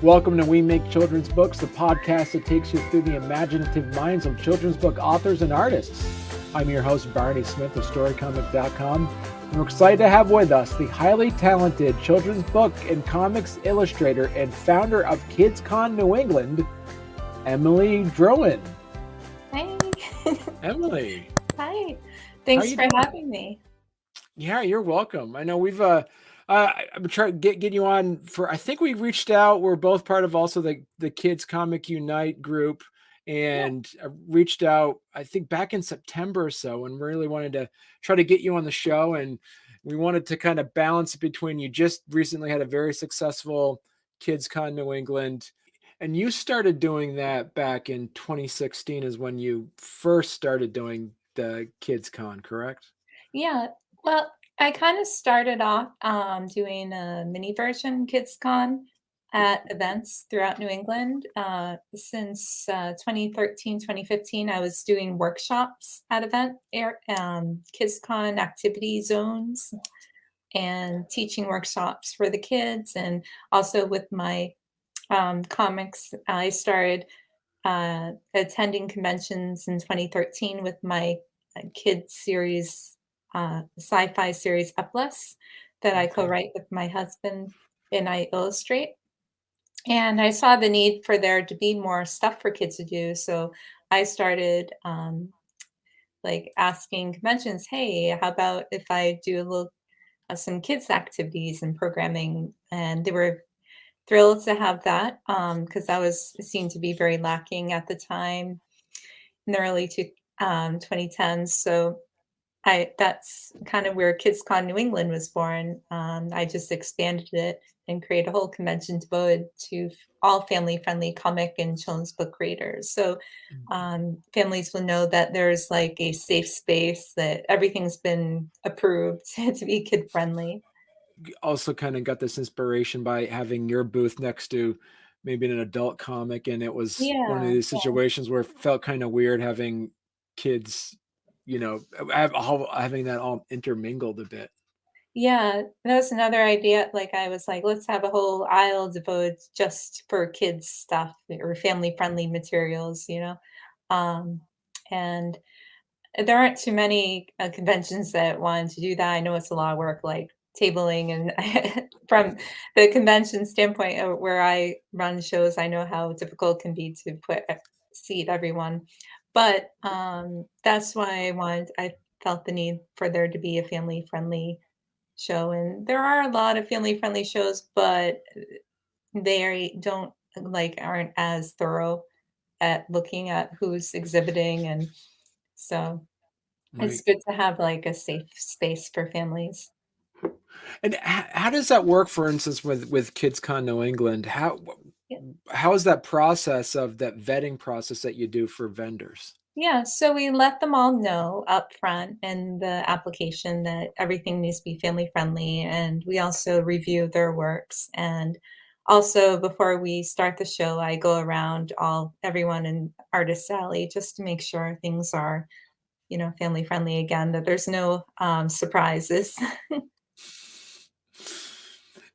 Welcome to We Make Children's Books, the podcast that takes you through the imaginative minds of children's book authors and artists. I'm your host, Barney Smith of StoryComic.com, and we're excited to have with us the highly talented children's book and comics illustrator and founder of KidsCon New England, Emily Drouin. Hey. Emily. Hi. Thanks for having me. Yeah, you're welcome. I know we've I'm trying to get you on for, I think we reached out. We're both part of also the Kids Comic Unite group, and reached out, I think back in September or so, and really wanted to try to get you on the show. And we wanted to kind of balance between, you just recently had a very successful KidsCon New England, and you started doing that back in 2016 is when you first started doing the KidsCon, correct? Yeah. Well, I kind of started off doing a mini version KidsCon at events throughout New England. Since 2013, 2015, I was doing workshops at KidsCon activity zones and teaching workshops for the kids. And also with my comics, I started attending conventions in 2013 with my kids series, sci-fi series Upless that I co-write with my husband and I illustrate. And I saw the need for there to be more stuff for kids to do. So I started asking conventions, hey, how about if I do a little some kids activities and programming? And they were thrilled to have that because that was seemed to be very lacking at the time in the early 2010s. So that's kind of where KidsCon New England was born. I just expanded it and created a whole convention devoted to all family-friendly comic and children's book creators. So families will know that there's like a safe space, that everything's been approved to be kid-friendly. Also kind of got this inspiration by having your booth next to maybe an adult comic, and it was one of these situations where it felt kind of weird having kids, having that all intermingled a bit. Yeah, that was another idea. Like I was like, let's have a whole aisle devoted just for kids stuff or family-friendly materials. Um, and there aren't too many conventions that wanted to do that. I know it's a lot of work, like tabling, and from the convention standpoint where I run shows, I know how difficult it can be to seat everyone. But that's why I felt the need for there to be a family-friendly show. And there are a lot of family-friendly shows, but aren't as thorough at looking at who's exhibiting, and so it's good to have like a safe space for families. And how does that work, for instance, with KidsCon New England? How is that process of that vetting process that you do for vendors? Yeah, so we let them all know up front in the application that everything needs to be family friendly, and we also review their works. And also before we start the show, I go around everyone in Artist Alley just to make sure things are, family friendly again, that there's no surprises.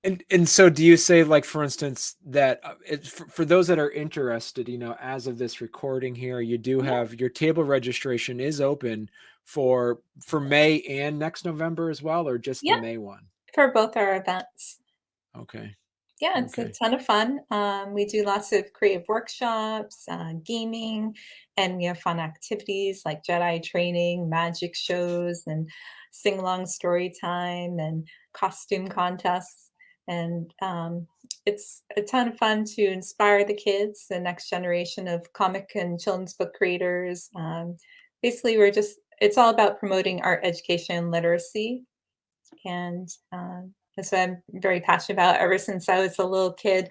And so do you say, like, for instance, that for those that are interested, as of this recording here, you do have your table registration is open for May and next November as well, or just the May one? For both our events. Okay. Yeah, it's a ton of fun. We do lots of creative workshops, gaming, and we have fun activities like Jedi training, magic shows, and sing-along story time, and costume contests. And it's a ton of fun to inspire the kids, the next generation of comic and children's book creators. Basically, it's all about promoting art education and literacy. And that's what I'm very passionate about. Ever since I was a little kid,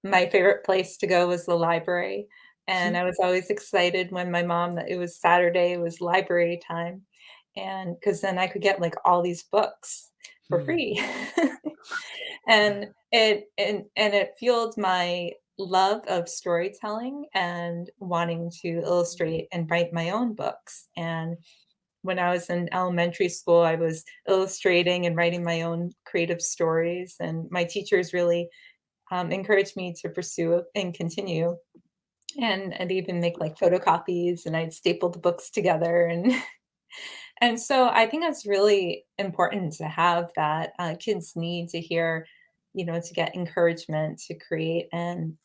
my favorite place to go was the library. And I was always excited when it was Saturday, it was library time. And because then I could get like all these books for free. And it fueled my love of storytelling and wanting to illustrate and write my own books. And when I was in elementary school, I was illustrating and writing my own creative stories, and my teachers really encouraged me to pursue and continue. And I'd even make like photocopies and I'd staple the books together. And and so I think that's really important to have that. Kids need to hear, to get encouragement to create. And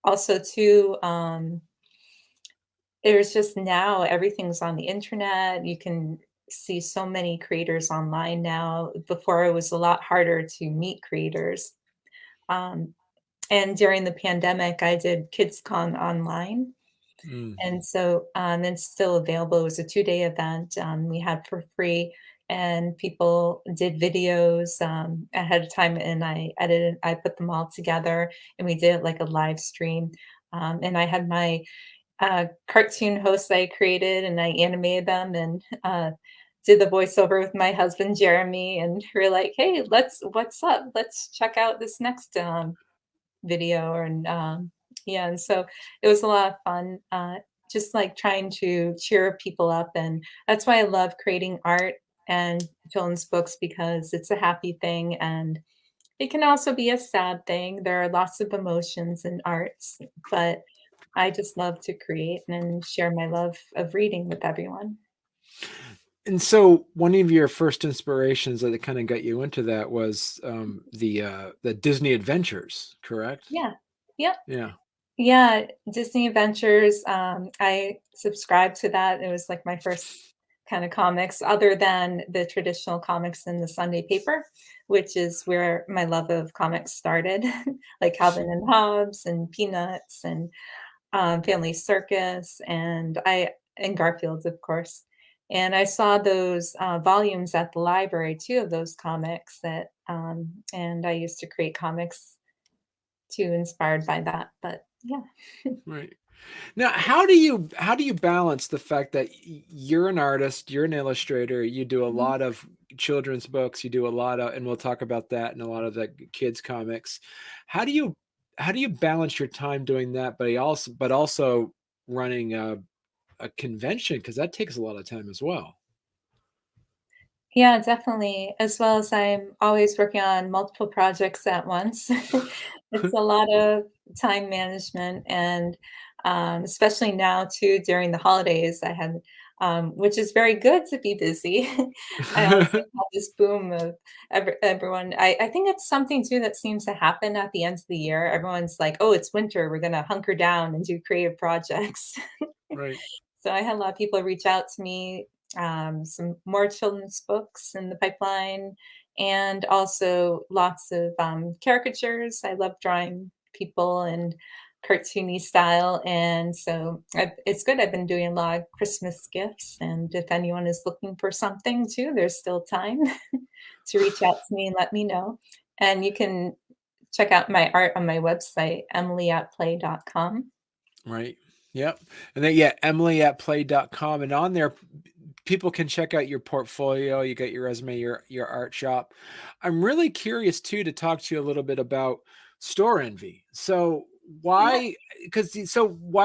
also to there's just now everything's on the internet. You can see so many creators online now. Before it was a lot harder to meet creators. Um, and during the pandemic, I did KidsCon online. Mm. And so, it's still available. It was a 2-day event, we had for free, and people did videos, ahead of time, and I put them all together, and we did, like, a live stream, and I had my, cartoon hosts I created, and I animated them and, did the voiceover with my husband, Jeremy, and we're like, "Hey, what's up? Let's check out this next, video," and, yeah, and so it was a lot of fun, just, like, trying to cheer people up, and that's why I love creating art and children's books because it's a happy thing, and it can also be a sad thing. There are lots of emotions in arts, but I just love to create and share my love of reading with everyone. And so one of your first inspirations that kind of got you into that was the Disney Adventures, correct? Yeah. Yep. Yeah. Yeah, Disney Adventures, I subscribed to that. It was like my first kind of comics other than the traditional comics in the Sunday paper, which is where my love of comics started, like Calvin and Hobbes and Peanuts and, Family Circus and Garfield, of course. And I saw those, volumes at the library too of those comics and I used to create comics too inspired by that, but yeah. Right. Now, how do you balance the fact that you're an artist, you're an illustrator, you do a Mhm. lot of children's books, you do a lot of, and we'll talk about that and a lot of the kids comics. How do you how do you balance your time doing that, but also running a convention because that takes a lot of time as well. Yeah, definitely, as well as I'm always working on multiple projects at once. It's a lot of time management and, especially now too during the holidays, which is very good to be busy. I also have this boom of everyone I think it's something too that seems to happen at the end of the year. Everyone's like, "Oh, it's winter, we're gonna hunker down and do creative projects." Right. So I had a lot of people reach out to me, some more children's books in the pipeline, and also lots of caricatures. I love drawing people in cartoony style, and so it's good. I've been doing a lot of Christmas gifts, and if anyone is looking for something too, there's still time to reach out to me and let me know. And you can check out my art on my website, emilyatplay.com. Right. Yep. And then, yeah, Emily@play.com. And on there, people can check out your portfolio. You got your resume, your art shop. I'm really curious too to talk to you a little bit about store envy. So Yeah.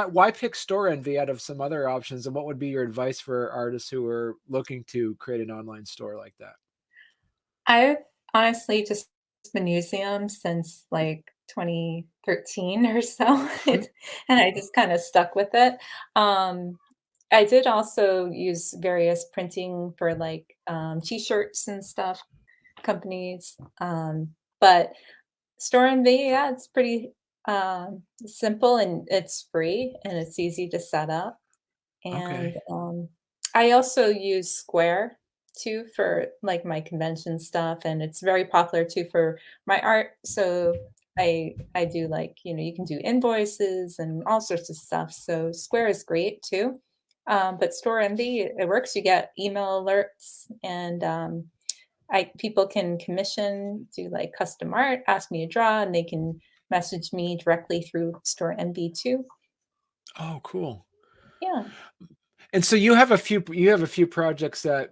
why pick store envy out of some other options? And what would be your advice for artists who are looking to create an online store like that? I've honestly just been using them since, like, 2013 or so, and I just kinda stuck with it. Um, I did also use various printing for, like, T-shirts and stuff, companies, but Store and Be, yeah, it's pretty, simple, and it's free, and it's easy to set up. And, Okay. I also use Square too for, like, my convention stuff, and it's very popular too for my art, so I do, like, you can do invoices and all sorts of stuff, so Square is great too. But Store Envy, it works, you get email alerts, and, I people can commission, do, like, custom art, ask me to draw, and they can message me directly through Store Envy too. Oh, cool. Yeah. And so you have a few projects that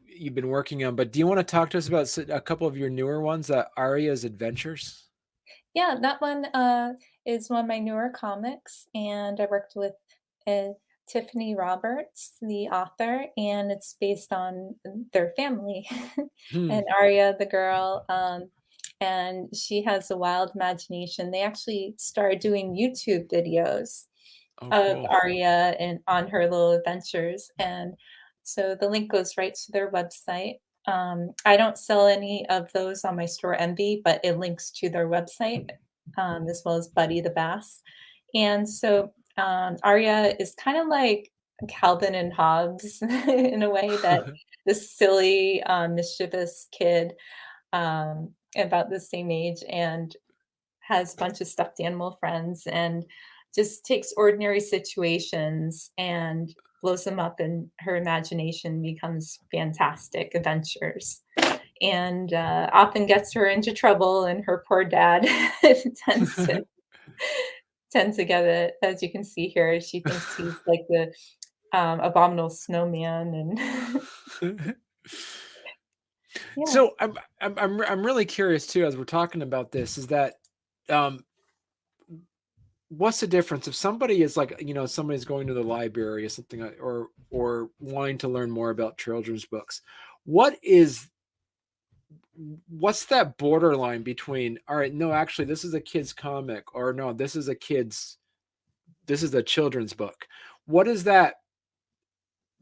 you've been working on, but do you want to talk to us about a couple of your newer ones, Aria's Adventures? Yeah, that one, is one of my newer comics, and I worked with, uh, Tiffany Roberts, the author, and it's based on their family. Hmm. And Aria, the girl, and she has a wild imagination. They actually started doing YouTube videos Oh, of cool. Arya and on her little adventures, and so the link goes right to their website. I don't sell any of those on my store Envy, but it links to their website, as well as Buddy the Bass. And so Arya is kind of like Calvin and Hobbes in a way that this silly, mischievous kid about the same age and has a bunch of stuffed animal friends and just takes ordinary situations and blows them up, and her imagination becomes fantastic adventures and often gets her into trouble, and her poor dad tends to get it, as you can see here. She thinks he's like the abominable snowman, and yeah. So I'm really curious too, as we're talking about this, is that um what's the difference if somebody is like, somebody's going to the library or something, or wanting to learn more about children's books? What is what's that borderline between, all right, no, actually this is a kid's comic, or no, this is a children's book? What is that?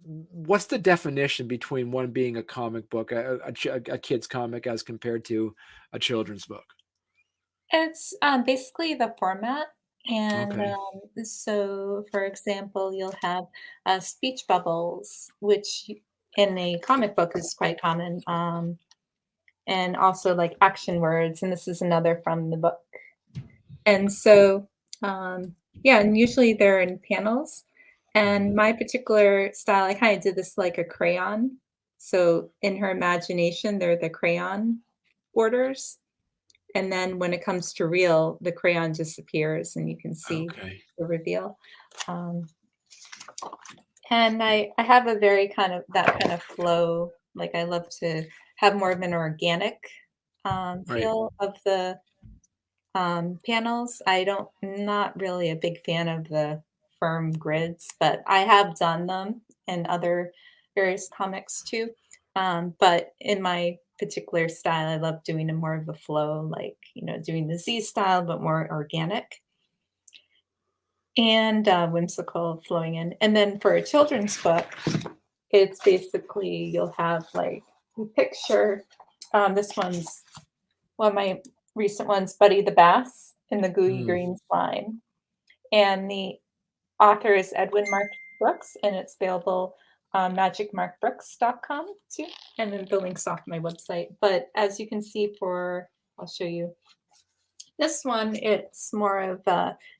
What's the definition between one being a comic book, a kid's comic, as compared to a children's book? It's, basically the format, and, Okay. so, for example, you'll have, speech bubbles, which in a comic book is quite common, and also, like, action words, and this is another from the book. And so, yeah, and usually they're in panels, and Mhm. my particular style, I kinda did this like a crayon. So, in her imagination, they're the crayon borders. And then when it comes to real, the crayon disappears and you can see Okay. the reveal. Um, and I have a very kind of that kind of flow. Like I love to have more of an organic Right. feel of the panels. I don't not really a big fan of the firm grids, but I have done them in other various comics too. But in my particular style, I love doing a more of a flow, like doing the Z style, but more organic and whimsical flowing in. And then for a children's book, it's basically you'll have like a picture. This one's one of my recent ones, Buddy the Bass in the Gooey Mm, Green Slime. And the author is Edwin Mark Brooks, and it's available on magicmarkbrooks.com too. And then the link's off my website. But as you can see I'll show you this one, it's more of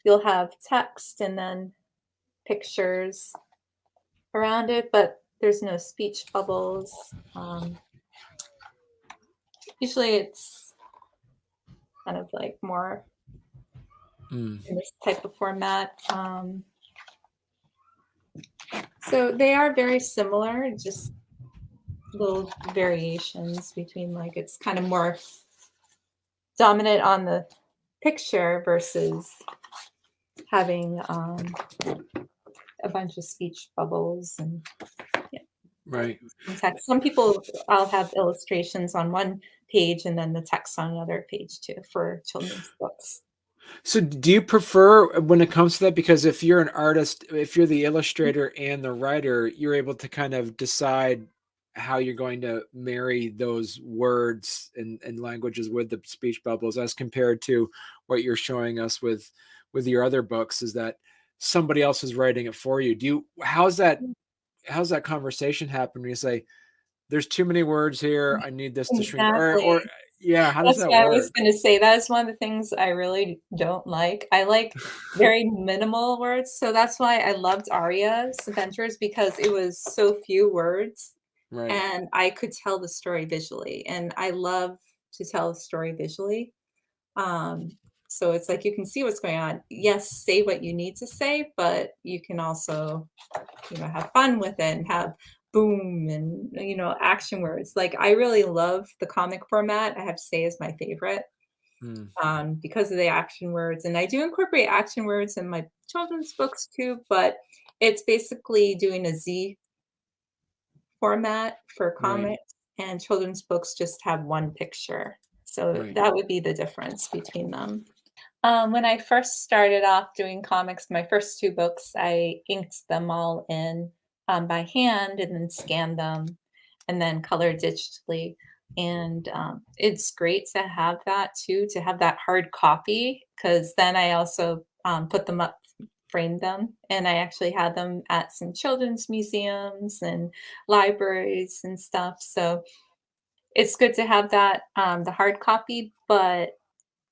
you'll have text and then pictures around it, but there's no speech bubbles. Usually it's kind of like more mm. in this type of format. So they are very similar, just little variations between like it's kind of more dominant on the picture versus having a bunch of speech bubbles and yeah, Right. and text. Some people I'll have illustrations on one page and then the text on another page too for children's books. So do you prefer, when it comes to that, because if you're an artist, if you're the illustrator and the writer, you're able to kind of decide how you're going to marry those words and languages with the speech bubbles, as compared to what you're showing us with your other books, is that somebody else is writing it for you. How's that conversation happen when you say, there's too many words here, I need this to shrink, or Exactly. yeah, how does That's that what I was work? gonna say. That is one of the things I really don't like. I like very minimal words, so that's why I loved Arya's Adventures because it was so few words, Right, and I could tell the story visually, and I love to tell a story visually. Um, so it's like you can see what's going on. Yes, say what you need to say, but you can also, have fun with it and have boom and, action words. Like I really love the comic format. I have to say is my favorite mm, because of the action words. And I do incorporate action words in my children's books too, but it's basically doing a Z format for right. comics, and children's books just have one picture. So Right. that would be the difference between them. When I first started off doing comics, my first 2 books, I inked them all in, by hand and then scanned them and then colored digitally, and, it's great to have that too, to have that hard copy, because then I also, put them up, framed them, and I actually had them at some children's museums and libraries and stuff, so it's good to have that, the hard copy, but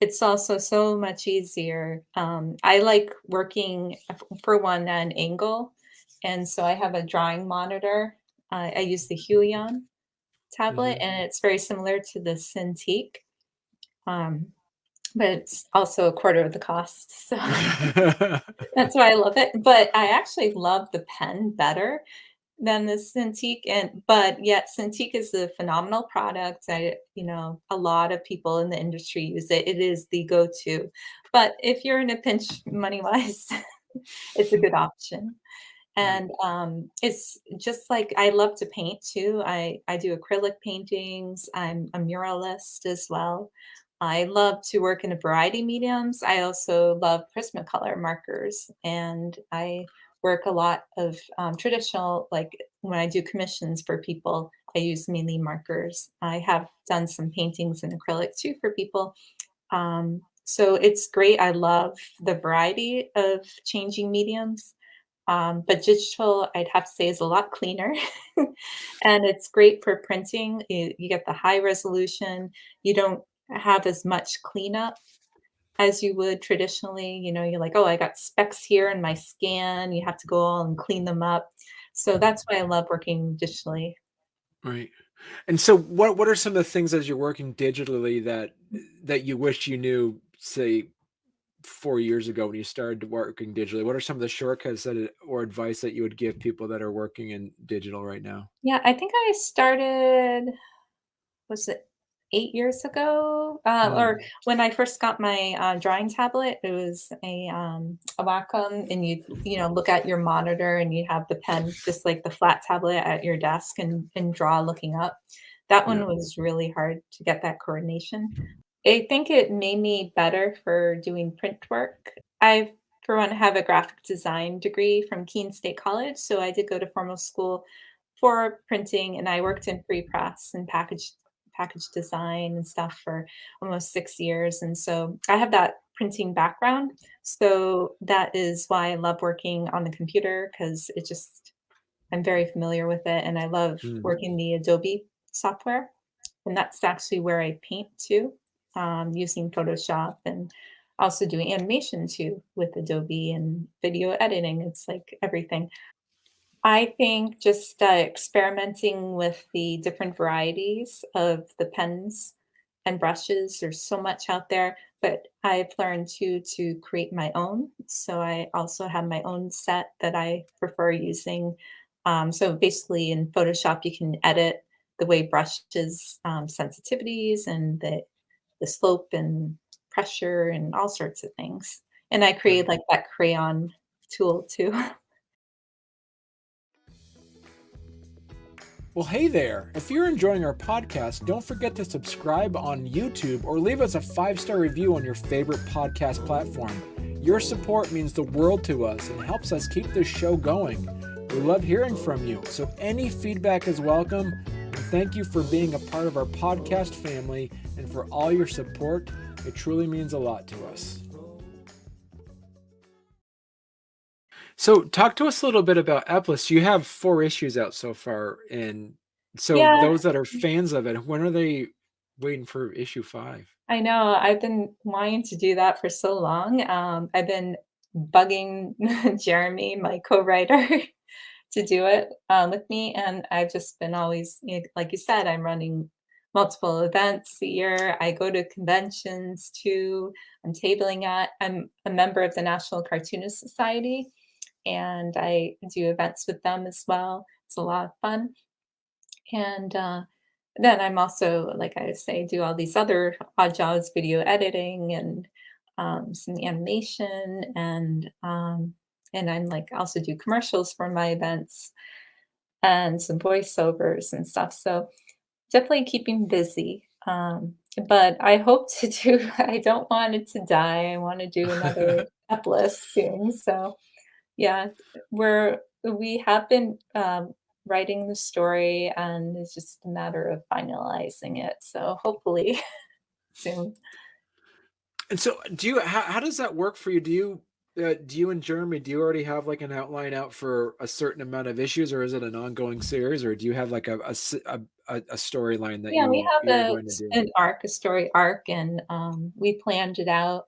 it's also so much easier. I like working for one at an angle, and so I have a drawing monitor. I use the Huion tablet, Hmm. and it's very similar to the Cintiq, um, but it's also a quarter of the cost. So that's why I love it. But I actually love the pen better than the Cintiq, and but yet Cintiq is a phenomenal product. A lot of people in the industry use it. It is the go-to. But if you're in a pinch money-wise, it's a good option. Right. And, it's just like I love to paint too. I do acrylic paintings. I'm a muralist as well. I love to work in a variety of mediums. I also love Prismacolor markers, and I work a lot of, traditional like, when I do commissions for people, I use mainly markers. I have done some paintings in acrylic too for people. So it's great. I love the variety of changing mediums. But digital, I'd have to say, is a lot cleaner. And it's great for printing. You get the high resolution. You don't have as much cleanup as you would traditionally. You're like, oh, I got specks here in my scan. You have to go all and clean them up. So that's why I love working digitally. Right. And so what are some of the things as you're working digitally that you wish you knew, say, 4 years ago when you started working digitally? What are some of the shortcuts or advice that you would give people that are working in digital right now? Yeah, I think I started, was it 8 years ago? Or Mm, when I first got my, drawing tablet, it was a Wacom, and you look at your monitor, and you have the pen, just like the flat tablet at your desk, and draw looking up. That yeah. one was really hard to get that coordination. I think it made me better for doing print work. I, for one, have a graphic design degree from Keene State College, so I did go to formal school for printing, and I worked in pre-press and package design and stuff for almost 6 years, and so I have that printing background, so that is why I love working on the computer, because it just I'm very familiar with it, and I love Mm, working the Adobe software, and that's actually where I paint too, using Photoshop, and also doing animation too with Adobe and video editing. It's like everything. I think just, experimenting with the different varieties of the pens and brushes, there's so much out there, but I've learned too to create my own. So I also have my own set that I prefer using. So basically in Photoshop, you can edit the way brushes, sensitivities and the slope and pressure and all sorts of things. And I create right. like that crayon tool too. Well, hey there. If you're enjoying our podcast, don't forget to subscribe on YouTube or leave us a 5-star review on your favorite podcast platform. Your support means the world to us and helps us keep this show going. We love hearing from you, so any feedback is welcome. And thank you for being a part of our podcast family and for all your support. It truly means a lot to us. So, talk to us a little bit about Epless. You have 4 issues out so far, and so Yeah. those that are fans of it, when are they waiting for issue 5? I know, I've been wanting to do that for so long. I've been bugging Jeremy, my co-writer, to do it, with me, and I've just been always, like you said, I'm running multiple events a year. I go to conventions too. I'm tabling at I'm a member of the National Cartoonist Society, and I do events with them as well. It's a lot of fun. And, then I'm also, like I say, do all these other odd jobs, video editing and, some animation and I'm, like, also do commercials for my events and some voiceovers and stuff, so definitely keeping busy. but I hope to do I don't want it to die. I wanna do another Epless soon, so, yeah, we have been, writing the story, and it's just a matter of finalizing it, so hopefully soon. And so, how does that work for you? Do you and Jeremy, do you already have like an outline out for a certain amount of issues, or is it an ongoing series, or do you have like a storyline that Yeah, we have you're going to do? a story arc, and, we planned it out,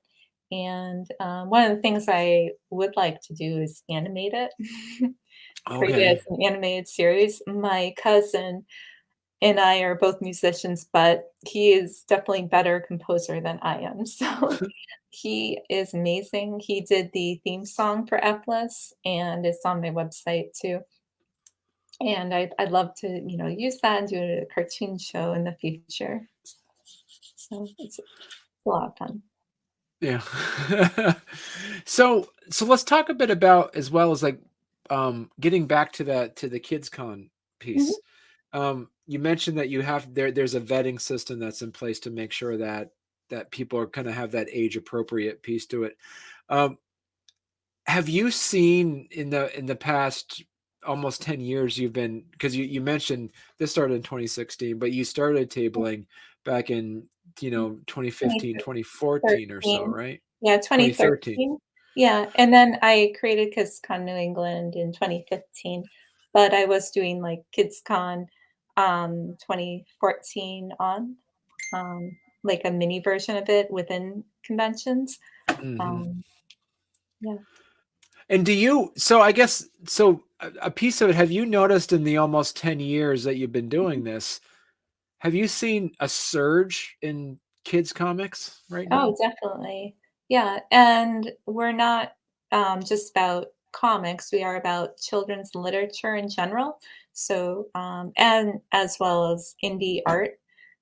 and, one of the things I would like to do is animate it, create it Okay. as an animated series. My cousin and I are both musicians, but he is definitely better composer than I am, so he is amazing. He did the theme song for Epless, and it's on my website too. And I'd love to, use that and do a cartoon show in the future. So it's a lot of fun. Yeah. So let's talk a bit about, as well as like, getting back to the kids con Mhm. piece. You mentioned that there's a vetting system that's in place to make sure that people are kind of have that age appropriate piece to it. Um, have you seen in the past almost 10 years, you've been, because you mentioned this started in 2016, but you started tabling back in, 2015, 2014 or so, 2013. right? Yeah, 2013. 2013. Yeah, and then I created KidsCon New England in 2015, but I was doing, like, KidsCon, 2014 on, like a mini version of it within conventions. Mhm. Um, yeah. And I guess, a piece of it, have you noticed in the almost 10 years that you've been doing this, have you seen a surge in kids comics right Oh, now? definitely. Yeah, and we're not, just about comics, we are about children's literature in general, so, and as well as indie art.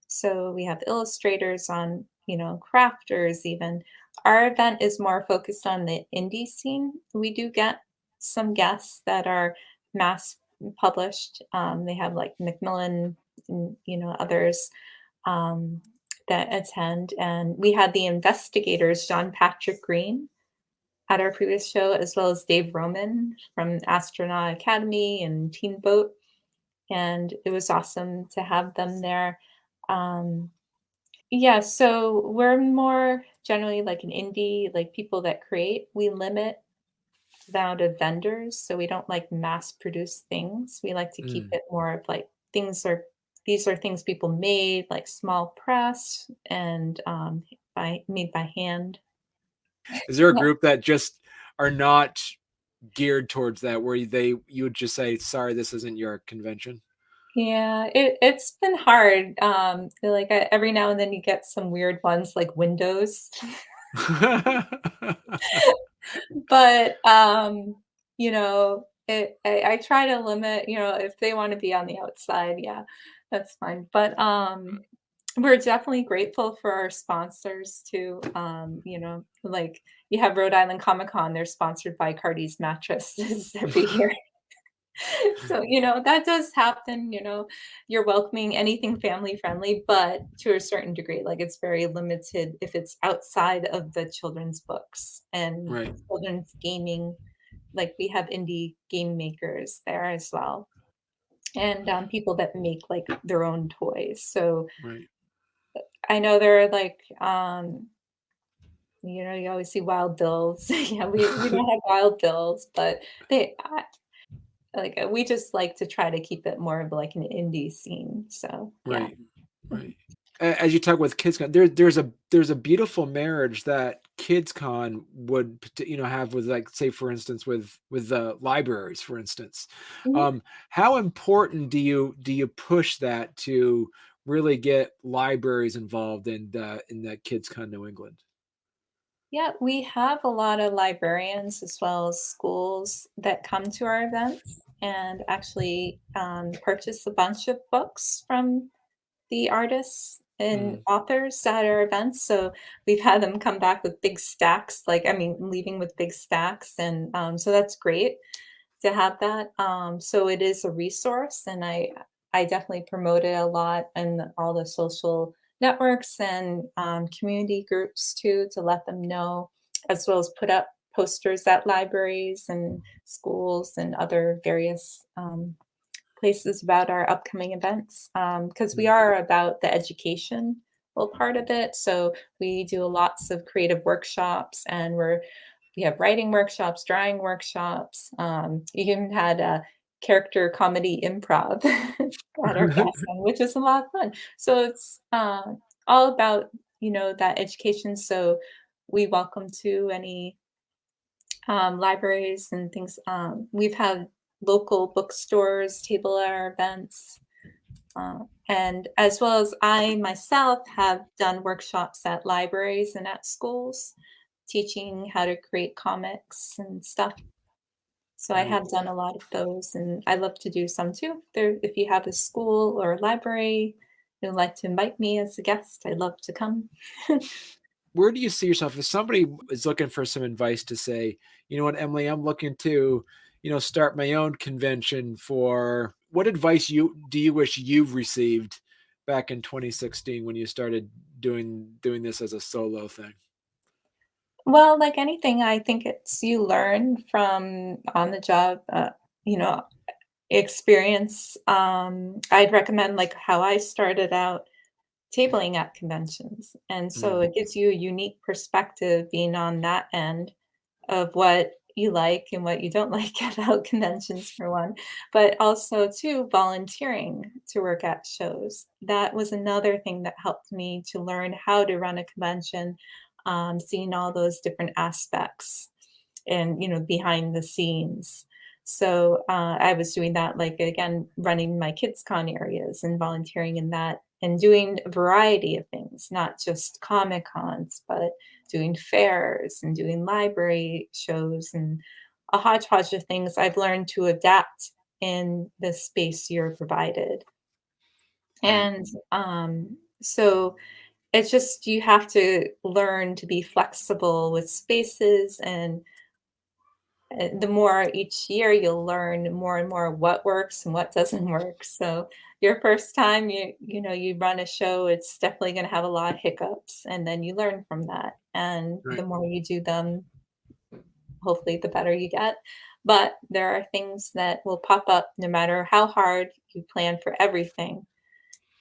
So we have illustrators on, crafters even. Our event is more focused on the indie scene. We do get some guests that are mass published. They have like Macmillan and, others um, that attend. And we had the investigators, John Patrick Green, at our previous show, as well as Dave Roman from Astronaut Academy and Teen Boat. And it was awesome to have them there. Um, yeah, so we're more generally like an indie, like people that create. We limit the amount of vendors, so we don't like mass produce things. We like to keep Mm. it more of like these are things people made, like small press and by made by hand. Is there a Yeah, group that just are not geared towards that, where you would just say, "Sorry, this isn't your convention"? yeah, it's been hard. Like every now and then you get some weird ones like Windows. But, I try to limit, if they wanna be on the outside, yeah, that's fine. But, we're definitely grateful for our sponsors too. Like, you have Rhode Island Comic Con, they're sponsored by Cardi's mattresses every year. So, that does happen, you're welcoming anything family friendly, but to a certain degree, like, it's very limited if it's outside of the children's books and Right, children's gaming. Like, we have indie game makers there as well, and, people that make, like, their own toys. So, right. I know they're like, you always see Wild Bills. Yeah, we don't have Wild Bills, but they we just like to try to keep it more of like an indie scene, so, yeah. Right, right. As you talk with KidsCon, there's a beautiful marriage that KidsCon would have with, like, say, for instance, with the libraries, for instance. Mhm. How important do you push that to really get libraries involved in the KidsCon New England? Yeah, we have a lot of librarians as well as schools that come to our events and actually, purchase a bunch of books from the artists and Mm. authors at our events, so we've had them come back with big stacks, like, I mean, leaving with big stacks, and, so that's great to have that, so it is a resource, and I definitely promote it a lot in all the social networks and community groups too, to let them know, as well as put up posters at libraries and schools and other various places about our upcoming events, because we Mm. are about the education part of it. So we do lots of creative workshops, and we have writing workshops, drawing workshops. We even had a character comedy improv at our classroom, which is a lot of fun. So it's all about that education. So we welcome to any libraries and things. We've had local bookstores table at our events. And as well as I myself have done workshops at libraries and at schools, teaching how to create comics and stuff. So I Right. have done a lot of those, and I love to do some too. There, if you have a school or a library who'd like to invite me as a guest, I'd love to come. Where do you see yourself if somebody is looking for some advice to say, you know what, Emily, I'm looking to, start my own convention for what advice you wish you've received back in 2016 when you started doing this as a solo thing? Well, like anything, I think it's you learn from on the job, you know, experience. I'd recommend like how I started out tabling at conventions. And so Mm, it gives you a unique perspective being on that end of what you like and what you don't like about conventions for one, but also too volunteering to work at shows. That was another thing that helped me to learn how to run a convention, seeing all those different aspects and behind the scenes. So I was doing that, like again, running my kids con areas and volunteering in that, and doing a variety of things, not just comic cons, but doing fairs and doing library shows and a hodgepodge of things. I've learned to adapt in the space you're provided. right. And so it's just you have to learn to be flexible with spaces, and the more each year you'll learn more and more what works and what doesn't work. So your first time you run a show, it's definitely going to have a lot of hiccups, and then you learn from that. And Right. the more you do them, hopefully the better you get. But there are things that will pop up no matter how hard you plan for everything,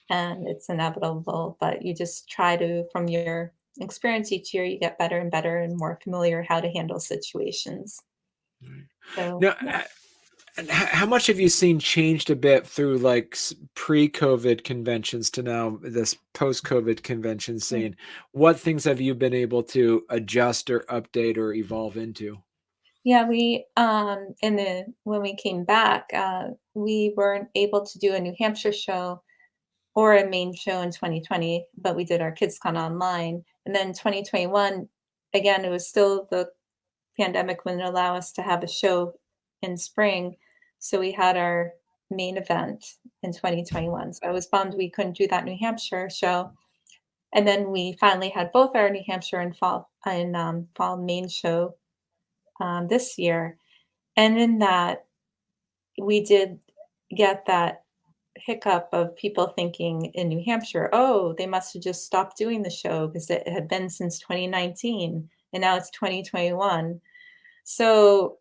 and it's inevitable, but you just try to, from your experience each year, you get better and better and more familiar how to handle situations. Right. So Now, yeah. and how much have you seen changed a bit through like pre-COVID conventions to now this post-COVID convention scene? What things have you been able to adjust or update or evolve into? Yeah, we in the when we came back, we weren't able to do a New Hampshire show or a main show in 2020, but we did our KidsCon online. And then 2021, again, it was still the pandemic wouldn't allow us to have a show in spring, so we had our main event in 2021. So I was bummed we couldn't do that New Hampshire show. And then we finally had both our New Hampshire and fall main show this year. And in that, we did get that hiccup of people thinking in New Hampshire, "Oh, they must have just stopped doing the show because it had been since 2019, and now it's 2021." So,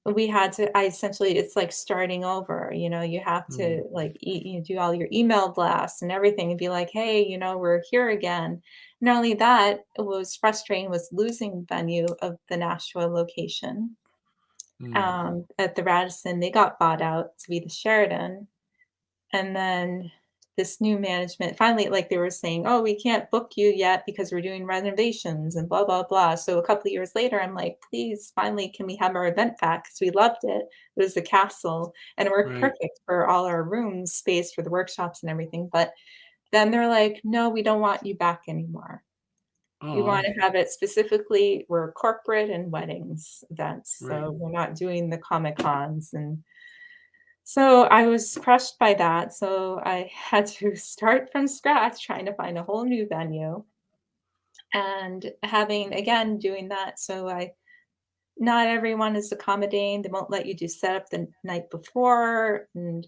we had to I essentially it's like starting over, you have Mm, to, like, do all your email blasts and everything and be like, "Hey, we're here again." Not only that, what was frustrating was losing venue of the Nashua location. mm, At the Radisson, they got bought out to be the Sheridan, and then this new management finally, like, they were saying, "Oh, we can't book you yet because we're doing renovations and blah, blah, blah." So a couple of years later, I'm like, "Please, finally, can we have our event back? Because we loved it. It was a castle, and it worked right. perfect for all our rooms space for the workshops and everything." But then they're like, "No, we don't want you back anymore. We Oh, wanna have it specifically we're corporate and weddings events, right. so we're not doing the Comic Cons." And so I was crushed by that, so I had to start from scratch trying to find a whole new venue, and having again, doing that, so I not everyone is accommodating, they won't let you do setup the night before, and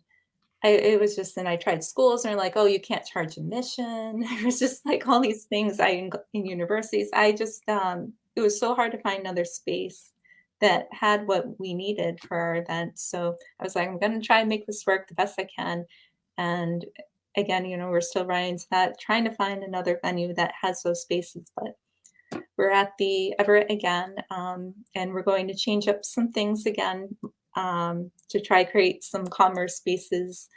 it was just, and I tried schools and they're like, "Oh, you can't charge admission." It was just like all these things in universities. I just, it was so hard to find another space that had what we needed for our event. So I was like, I'm gonna try and make this work the best I can. And again, we're still running into that, trying to find another venue that has those spaces. But we're at the Everett again, and we're going to change up some things again, to try create some calmer spaces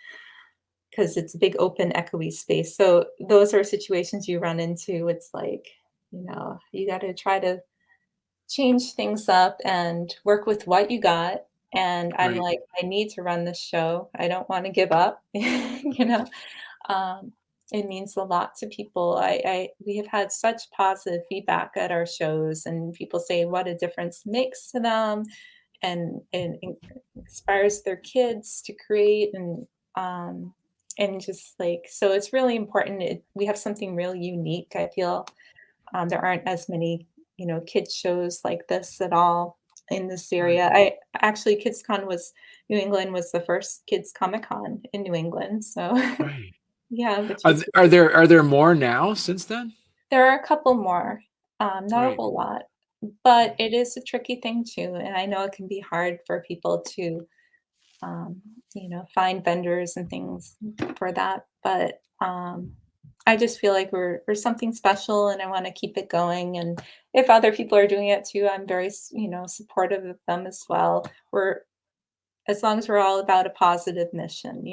because it's a big open echoey space. So those are situations you run into. It's like, you got to try to change things up and work with what you got. And I'm Right. like, I need to run this show. I don't want to give up. Um, it means a lot to people. We have had such positive feedback at our shows, and people say what a difference it makes to them, and inspires their kids to create, and just like, so it's really important. We have something really unique. I feel there aren't as many, kids shows like this at all in this Right. area. I actually, KidsCon was New England was the first kids Comic Con in New England. So Right. yeah, which Are was th are there more now since then? there are a couple more, not a Right. whole lot, but it is a tricky thing too, and I know it can be hard for people to, um, find vendors and things for that. But I just feel like we're something special, and I want to keep it going. And if other people are doing it too, I'm very, supportive of them as well. We're As long as we're all about a positive mission.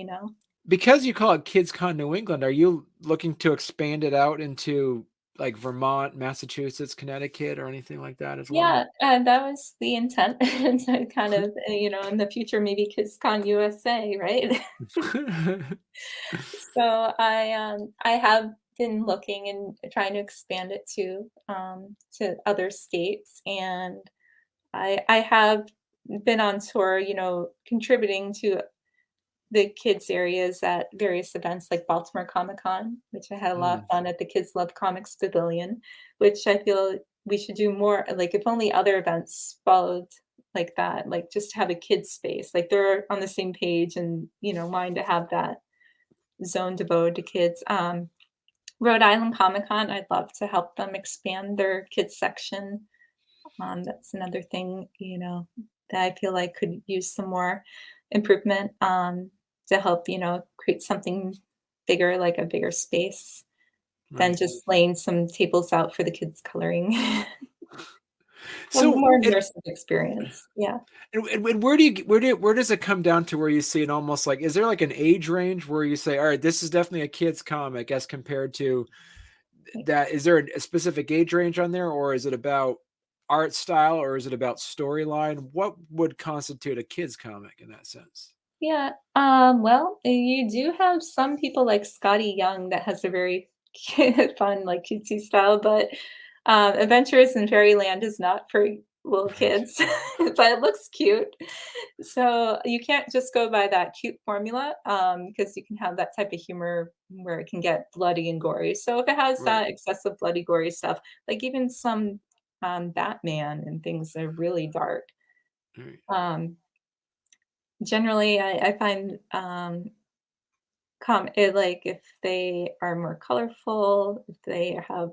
Because you call it KidsCon New England, are you looking to expand it out into, like, Vermont, Massachusetts, Connecticut, or anything like that as well? Yeah, that was the intent, to kind of, in the future, maybe KidsCon USA, right? So I have been looking and trying to expand it to other states, and I have been on tour, contributing to the kids areas at various events like Baltimore Comic Con, which I had a lot of Mm, fun at the Kids Love Comics Pavilion, which I feel we should do more. Like if only other events followed like that, like just have a kids space, like they're on the same page and wanting to have that zone devoted to kids. Rhode Island Comic Con, I'd love to help them expand their kids section. That's another thing, that I feel like could use some more improvement, to help, create something bigger, like a bigger space than right. just laying some tables out for the kids coloring. A So, more immersive experience. Yeah. and where do you where does it come down to where you see it almost like, is there like an age range where you say, all right, this is definitely a kid's comic as compared to that? Is there a specific age range on there, or is it about art style, or is it about storyline? What would constitute a kid's comic in that sense? Yeah, well, you do have some people like Scotty Young that has a very fun, like, cutesy style, but, Adventures in Fairyland is not for little Right, kids, but it looks cute. So, you can't just go by that cute formula, because you can have that type of humor where it can get bloody and gory. So, if it has right, that excessive bloody, gory stuff, like even some, Batman and things are really dark. right. Um, Generally, I find, like, if they are more colorful, if they have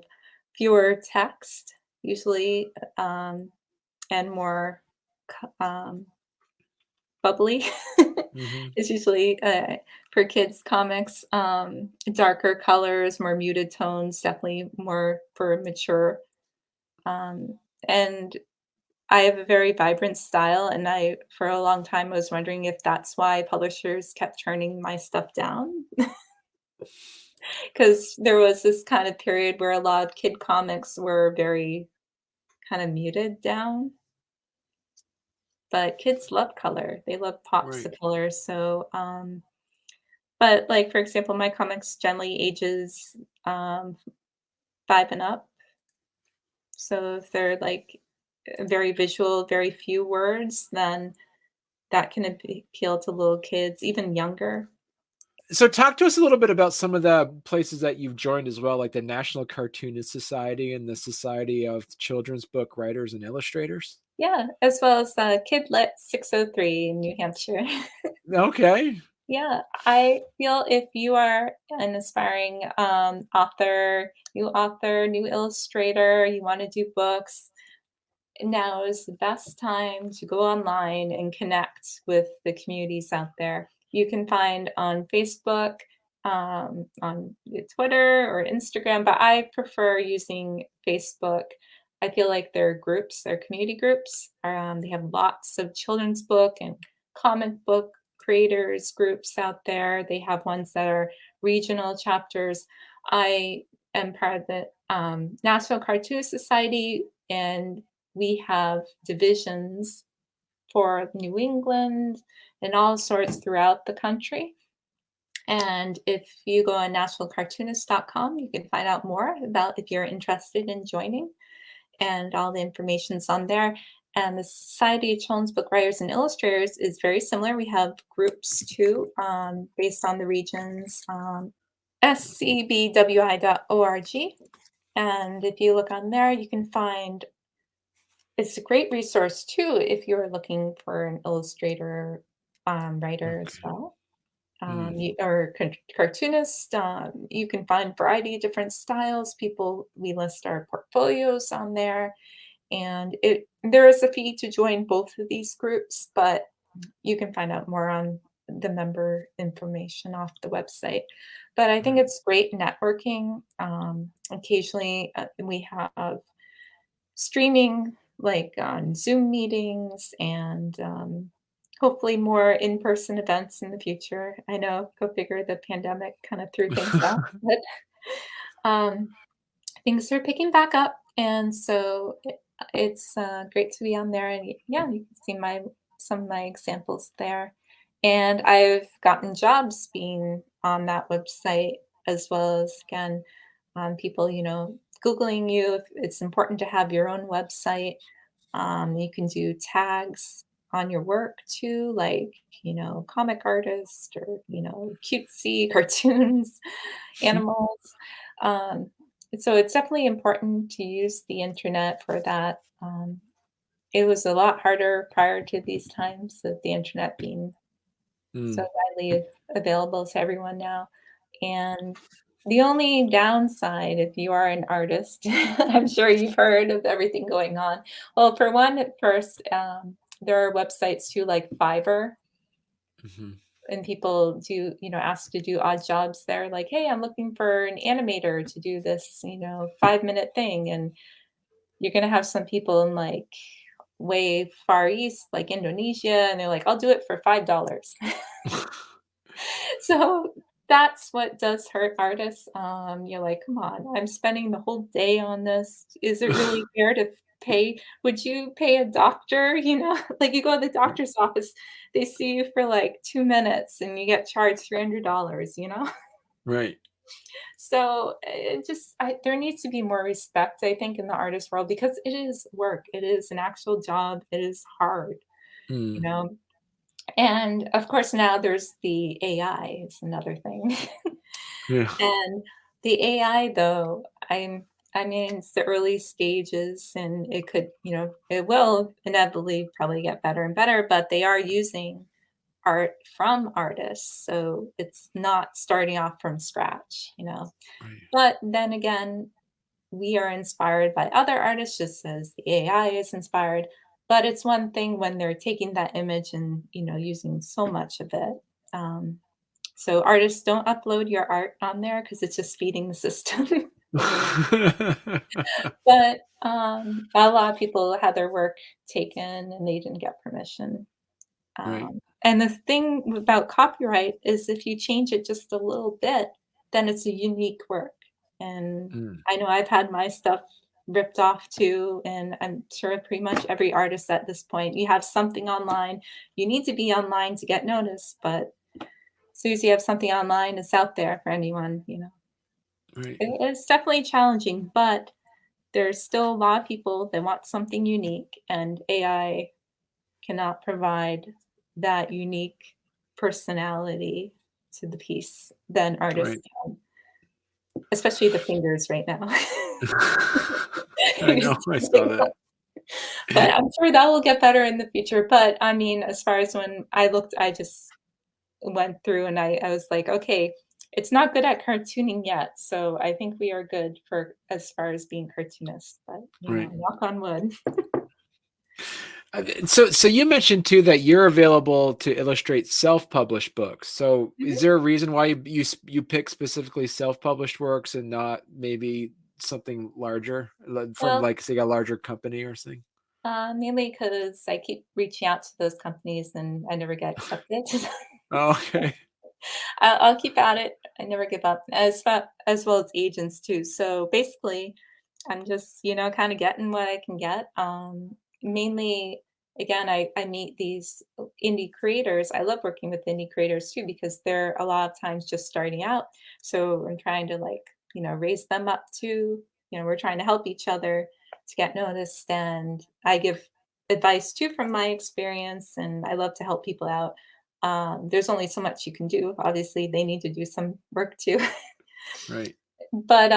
fewer text, usually, and more bubbly, Mhm. is usually, for kids comics, darker colors, more muted tones, definitely more for mature, and I have a very vibrant style, and I for a long time, was wondering if that's why publishers kept turning my stuff down. Because there was this kind of period where a lot of kid comics were very kinda muted down, but kids love color, they love pops Right. of color, so, but, like, for example, my comics generally ages, 5 and up, so if they're, like, very visual, very few words, then that can appeal to little kids, even younger. So talk to us a little bit about some of the places that you've joined as well, like the National Cartoonist Society and the Society of Children's Book Writers and Illustrators. Yeah, as well as, Kid Lit 603 in New Hampshire. Okay. Yeah, I feel if you are an aspiring author, new illustrator, you want to do books, now is the best time to go online and connect with the communities out there. You can find on Facebook, on Twitter or Instagram, but I prefer using Facebook. I feel like their groups, their community groups, they have lots of children's book and comic book creators groups out there. They have ones that are regional chapters. I am part of the National Cartoon Society, and we have divisions for New England and all sorts throughout the country. And if you go on nationalcartoonist.com, you can find out more about if you're interested in joining, and all the information's on there. And the Society of Children's Book Writers and Illustrators is very similar. We have groups too, based on the regions, scbwi.org. And if you look on there, you can find it's a great resource too if you're looking for an illustrator, writer as Okay. well. Mm. Or cartoonist, you can find a variety of different styles. People, we list our portfolios on there, and there is a fee to join both of these groups, but you can find out more on the member information off the website. But I think Right. it's great networking. Occasionally, we have streaming like on Zoom meetings, and hopefully more in-person events in the future. I know, go figure, the pandemic kind of threw things off, but um, things are picking back up, and so it's great to be on there. And yeah, you can see my some of my examples there, and I've gotten jobs being on that website, as well as again, people, Googling you. If it's important to have your own website. You can do tags on your work too, like, comic artist, or, cutesy cartoons, animals. Um, so it's definitely important to use the internet for that. It was a lot harder prior to these times of the internet being so Mm. widely available to everyone now. And the only downside, if you are an artist, I'm sure you've heard of everything going on. Well, for one, at first, there are websites too, like Fiverr, Mhm. and people do, ask to do odd jobs there, like, hey, I'm looking for an animator to do this, 5-minute thing. And you're going to have some people in like way far east, like Indonesia, and they're like, I'll do it for $5. So that's what does hurt artists. You're like, come on, I'm spending the whole day on this. Is it really fair to pay? Would you pay a doctor? Like you go to the doctor's office, they see you for like 2 minutes and you get charged $300. Right. So there needs to be more respect, I think, in the artist world, because it is work. It is an actual job. It is hard, you Mm. know. And of course, now there's the AI is another thing. Yeah. And the AI, though, I mean, it's the early stages, and it could, it will inevitably probably get better and better, but they are using art from artists. So it's not starting off from scratch. Right. But then again, we are inspired by other artists just as the AI is inspired. But it's one thing when they're taking that image and, using so much of it. Um, so artists, don't upload your art on there because it's just feeding the system. But a lot of people had their work taken and they didn't get permission. Right. And the thing about copyright is if you change it just a little bit, then it's a unique work. And Mm. I know I've had my stuff ripped off too, and I'm sure pretty much every artist at this point, you have something online. You need to be online to get noticed, but as soon as you have something online, it's out there for anyone. Right. It's definitely challenging, but there's still a lot of people that want something unique, and AI cannot provide that unique personality to the piece than artists Right. can, especially the fingers right now. I know, I saw that. But I'm sure that will get better in the future. But I mean, as far as when I looked, I just went through and I was like, okay, it's not good at cartooning yet. So I think we are good for as far as being cartoonists, but Right. knock on wood. So you mentioned too that you're available to illustrate self-published books. So is Mhm. there a reason why you pick specifically self-published works and not maybe something larger from Well, like say a larger company or something? mainly because I keep reaching out to those companies and I never get accepted. Oh, okay. I'll keep at it. I never give up, as well as agents too. So basically, I'm just kind of getting what I can get. Mainly, again, I meet these indie creators. I love working with indie creators too because they're a lot of times just starting out. So I'm trying to like raise them up too. We're trying to help each other to get noticed, and I give advice too from my experience, and I love to help people out. There's only so much you can do. Obviously, they need to do some work too. Right. But,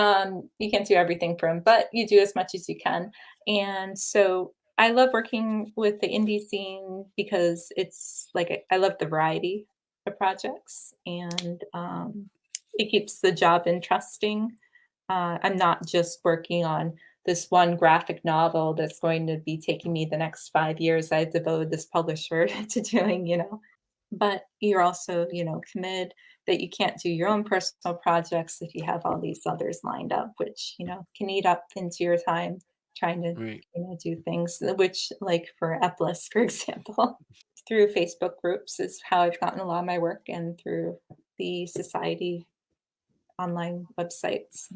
you can't do everything for 'em, but you do as much as you can. And so I love working with the indie scene because it's like I love the variety of projects and, it keeps the job interesting. I'm not just working on this one graphic novel that's going to be taking me the next 5 years. I've devoted this publisher to doing. But you're also, committed that you can't do your own personal projects if you have all these others lined up, which, can eat up into your time trying to, Right. do things, which, like for Eplis, for example, through Facebook groups is how I've gotten a lot of my work and through the society online websites.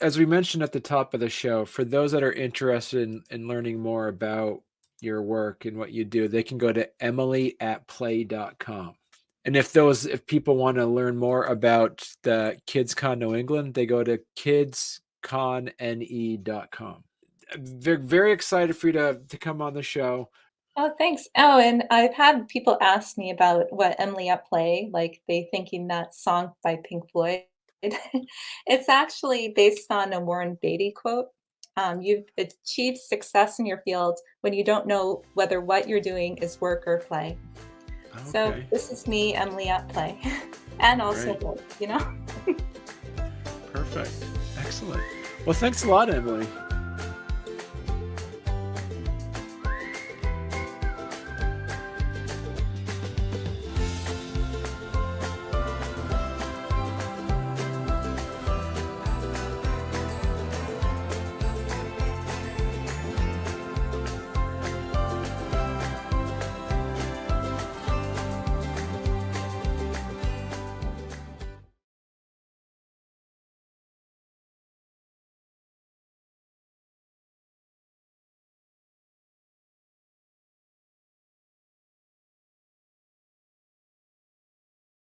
As we mentioned at the top of the show, for those that are interested in learning more about your work and what you do, they can go to emilyatplay.com. And if people want to learn more about the KidsCon New England, they go to kidsconne.com. Very, very excited for you to come on the show. Oh, thanks. Oh, and I've had people ask me about what Emily at Play, like they thinking that song by Pink Floyd. It's actually based on a Warren Beatty quote. You've achieved success in your field when you don't know whether what you're doing is work or play. So Okay, this is me, Emily at Play, and also great, work. perfect, excellent. Well, thanks a lot, Emily.